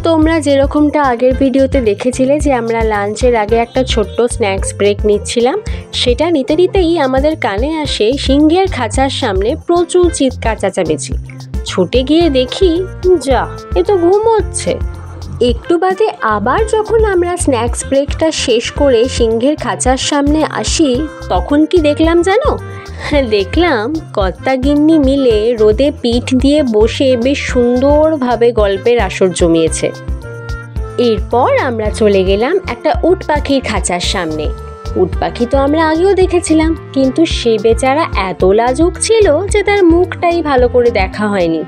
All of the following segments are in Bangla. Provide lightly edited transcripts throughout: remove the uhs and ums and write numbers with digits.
তোমরা যেরকমটা আগের ভিডিওতে দেখেছিলে যে আমরা লাঞ্চের আগে একটা ছোট্ট স্ন্যাক্স ব্রেক নিচ্ছিলাম, সেটা নিতে নিতেই আমাদের কানে আসে সিংহের খাঁচার সামনে প্রচুর চিৎকার চেঁচামেচি। ছুটে গিয়ে দেখি, যা, এ তো ঘুমোচ্ছে। একটু বাদে আবার যখন আমরা স্ন্যাক্স ব্রেকটা শেষ করে সিংহের খাঁচার সামনে আসি, তখন কি দেখলাম জানো? দেখলাম কর্তা গিন্নি মিলে রোদে পিঠ দিয়ে বসে বেশ সুন্দরভাবে গল্পের আসর জমিয়েছে। এরপর আমরা চলে গেলাম একটা উট পাখির খাঁচার সামনে। উট পাখি তো আমরা আগেও দেখেছিলাম, কিন্তু সে বেচারা এত লাজুক ছিল যে তার মুখটাই ভালো করে দেখা হয়নি।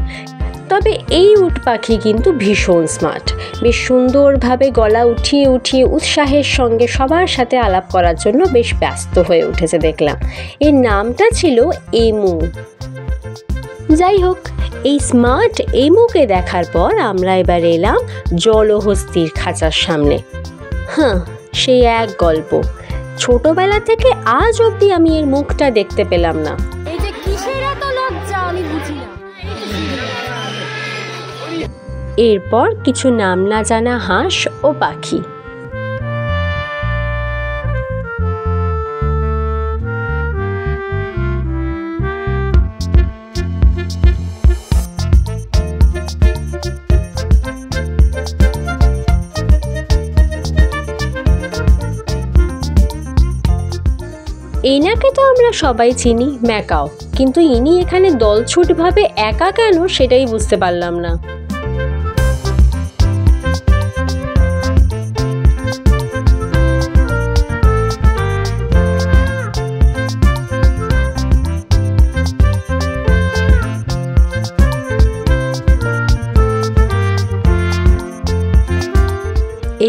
তবে এই উট পাখি কিন্তু ভীষণ স্মার্ট, বেশ সুন্দরভাবে গলা উঠিয়ে উঠিয়ে উৎসাহের সঙ্গে সবার সাথে আলাপ করার জন্য বেশ ব্যস্ত হয়ে উঠেছে দেখলাম। এর নামটা ছিল এমু। যাই হোক, এই স্মার্ট এমুকে দেখার পর আমরা এবার এলাম জলহস্তির খাঁচার সামনে। সেই এক গল্প, ছোটবেলা থেকে আজ অবধি আমি এর মুখটা দেখতে পেলাম না। এরপর কিছু নাম না জানা হাঁস ও পাখি। এনাকে তো আমরা সবাই চিনি, ম্যাকাও, কিন্তু ইনি এখানে দলছুটভাবে একা কেন সেটাই বুঝতে পারলাম না।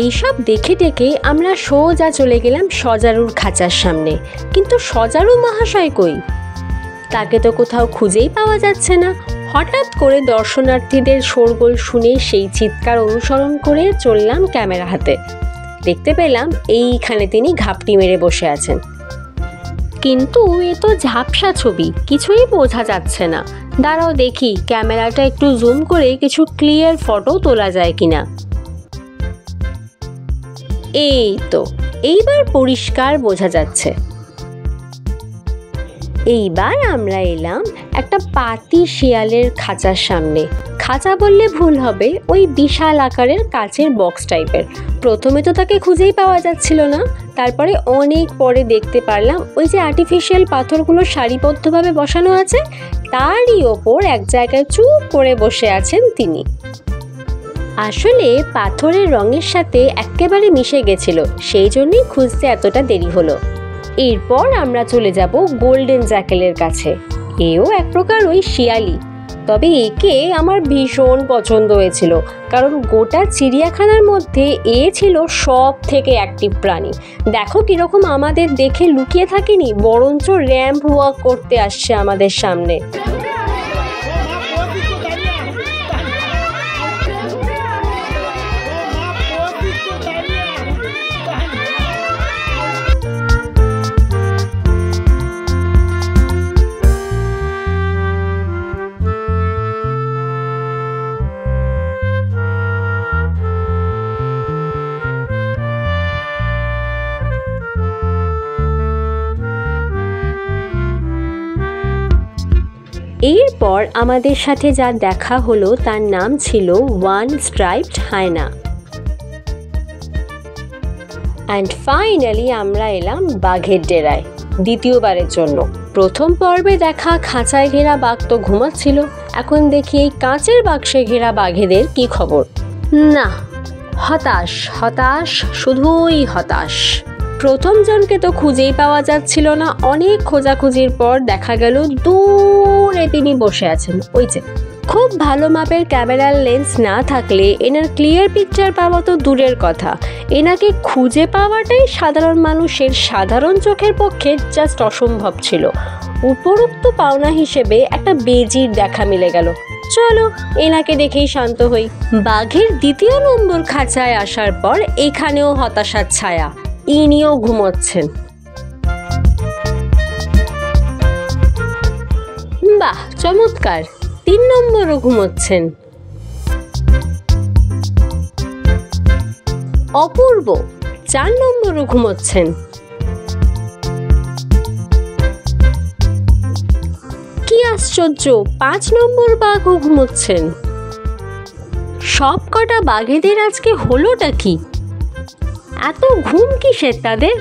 এইসব দেখে দেখে আমরা সোজা চলে গেলাম সজারুর খাঁচার সামনে। কিন্তু সজারু মহাশয় কই? তাকে তো কোথাও খুঁজেই পাওয়া যাচ্ছে না। হঠাৎ করে দর্শনার্থীদের শোরগোল শুনে সেই চিৎকার অনুসরণ করে চললাম ক্যামেরা হাতে। দেখতে পেলাম এইখানে তিনি ঘাপটি মেরে বসে আছেন, কিন্তু এ তো ঝাপসা ছবি, কিছুই বোঝা যাচ্ছে না। দাঁড়াও দেখি ক্যামেরাটা একটু জুম করে কিছু ক্লিয়ার ফটো তোলা যায় কিনা। এই তো, এইবার পরিষ্কার বোঝা যাচ্ছে। এইবার আমরা এলাম একটা পাতি শিয়ালের খাঁচার সামনে। খাঁচা বললে ভুল হবে, ওই বিশাল আকারের কাচের বক্স টাইপের। প্রথমে তো তাকে খুঁজেই পাওয়া যাচ্ছিল না, তারপরে অনেক পরে দেখতে পারলাম ওই যে আর্টিফিশিয়াল পাথরগুলো সারিবদ্ধভাবে বসানো আছে, তারই ওপর এক জায়গায় চুপ করে বসে আছেন তিনি। আসলে পাথরের রঙের সাথে একেবারে মিশে গেছিল, সেই জন্যই খুঁজতে এতটা দেরি হলো। এরপর আমরা চলে যাব গোল্ডেন জ্যাকেলের কাছে। এও এক প্রকার ওই শিয়ালি, তবে একে আমার ভীষণ পছন্দ হয়েছিল, কারণ গোটা চিড়িয়াখানার মধ্যে এ ছিল সব থেকে অ্যাক্টিভ প্রাণী। দেখো কিরকম আমাদের দেখে লুকিয়ে থাকেনি, বরঞ্চ র্যাম্প ওয়াক করতে আসছে আমাদের সামনে। এরপর আমাদের সাথে যা দেখা হলো তার নাম ছিল ওয়ান স্ট্রাইপড হায়না। অ্যান্ড ফাইনালি আমরা এলাম বাঘের ডেরায় দ্বিতীয়বারের জন্য। প্রথম পর্বে দেখা খাঁচায় ঘেরা বাঘ তো ঘুমাচ্ছিল, এখন দেখি এই কাঁচের বাক্সে ঘেরা বাঘেদের কি খবর। না, হতাশ হতাশ, শুধুই হতাশ। প্রথম জনকে তো খুঁজেই পাওয়া যাচ্ছিল না। অনেক খোঁজাখুঁজির পর দেখা গেল দূরে তিনি বসে আছেন। ওই যে, খুব ভালো মাপের ক্যামেরার লেন্স না থাকলে এনার ক্লিয়ার পিকচার পাওয়া তো দূরের কথা, এনাকে খুঁজে পাওয়াটাই সাধারণ মানুষের সাধারণ চোখের পক্ষে জাস্ট অসম্ভব ছিল। উপরোক্ত পাওনা হিসেবে একটা বেজির দেখা মিলে গেল। চলো এনাকে দেখেই শান্ত হই। বাঘের দ্বিতীয় নম্বর খাঁচায় আসার পর এখানেও হতাশার ছায়া, ইনিও ঘুমোচ্ছেন। বাহ, চমৎকার, 3 নম্বরও ঘুমোচ্ছেন। অপূর্ব 4 নম্বরও ঘুমোচ্ছেন। কি আশ্চর্য, 5 নম্বর বাঘও ঘুমোচ্ছেন। সব কটা বাঘেদের আজকে হলোটা কি? এত ঘুম কিসের তাদের?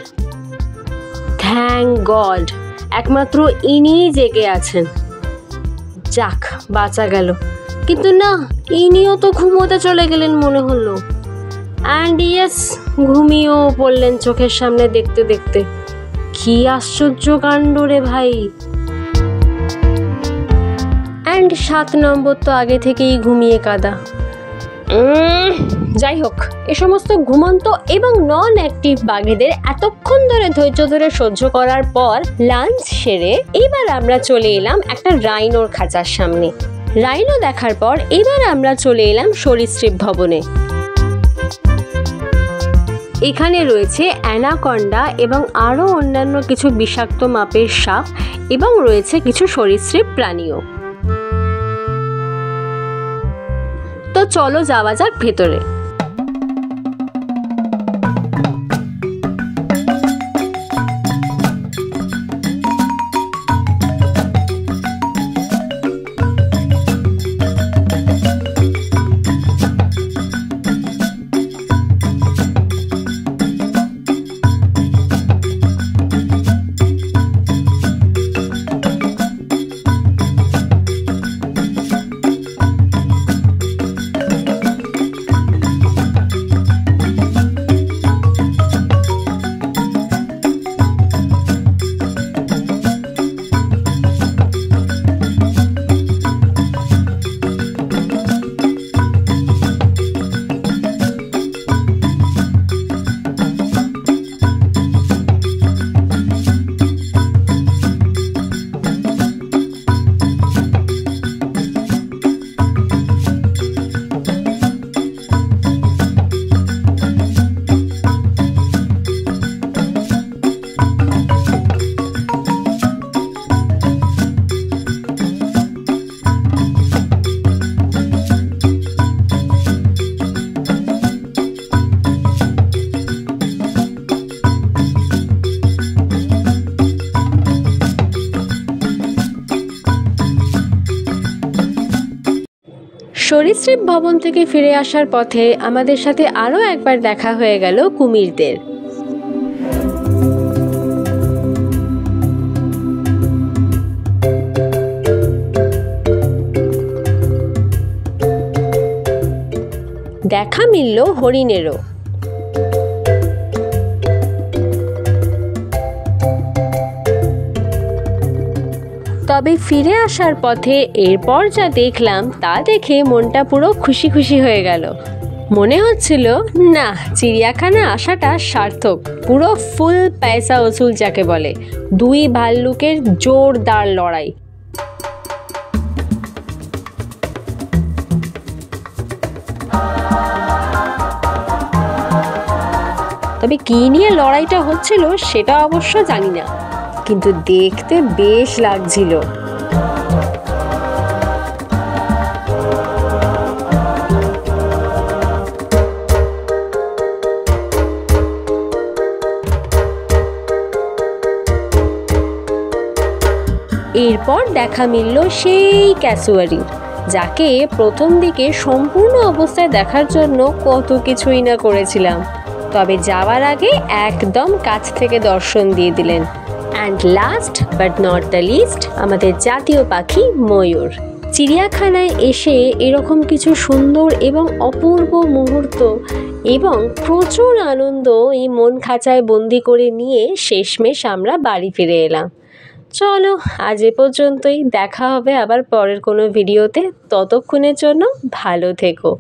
থ্যাঙ্ক গড, একমাত্র ইনিই জেগে আছেন। যাক, বাঁচা গেল। কিন্তু না, ইনিও তো ঘুমোতে চলে গেলেন মনে হলো। অ্যান্ড ইয়েস, ঘুমিয়েও পড়লেন চোখের সামনে দেখতে দেখতে। কি আশ্চর্য কাণ্ড রে ভাই। অ্যান্ড 7 নম্বর তো আগে থেকেই ঘুমিয়ে কাদা। যাই হোক, এ সমস্ত ঘুমন্ত এবং নন অ্যাক্টিভ বাঘেদের এতক্ষণ ধরে ধৈর্য ধরে সহ্য করার পর লাঞ্চ সেরে এবার আমরা চলে এলাম একটা রাইনোর খাঁচার সামনে। রাইনো দেখার পর এবার আমরা চলে এলাম সরীসৃপ ভবনে। এখানে রয়েছে অ্যানাকন্ডা এবং আরও অন্যান্য কিছু বিষাক্ত মাপের সাপ এবং রয়েছে কিছু সরীসৃপ প্রাণীও। তো চলো যাওয়া যাক ভেতরে। সরীসৃপ ভবন থেকে ফিরে আসার পথে আমাদের সাথে আরও একবার দেখা হয়ে গেল কুমিরদের। দেখা মিলল হরিণেরও। তবে ফিরে আসার পথে এরপর যা দেখলাম তা দেখে মনটা পুরো খুশি খুশি হয়ে গেল। মনে হচ্ছিল না, চিড়িয়াখানা আসাটা সার্থক, পুরো ফুল পয়সা ওসুল যাকে বলে। 2 ভাল্লুকের জোরদার লড়াই। তবে কি নিয়ে লড়াইটা হচ্ছিল সেটা অবশ্য জানি না, কিন্তু দেখতে বেশ লাগছিল। এরপর দেখা মিলল সেই ক্যাসুয়ারির, যাকে প্রথম দিকে সম্পূর্ণ অবস্থায় দেখার জন্য কত কিছুই না করেছিলাম। তবে যাওয়ার আগে একদম কাছ থেকে দর্শন দিয়ে দিলেন। And last but not the least, আমাদের জাতীয় পাখি ময়ূর। চিড়িয়াখানায় এসে এরকম কিছু সুন্দর এবং অপূর্ব মুহূর্ত এবং প্রচুর আনন্দ এই মন খাঁচায় বন্দি করে নিয়ে শেষমেশ আমরা বাড়ি ফিরে এলাম। চলো আজ এ পর্যন্তই, দেখা হবে আবার পরের কোনো ভিডিওতে। ততক্ষণের জন্য ভালো থেকো।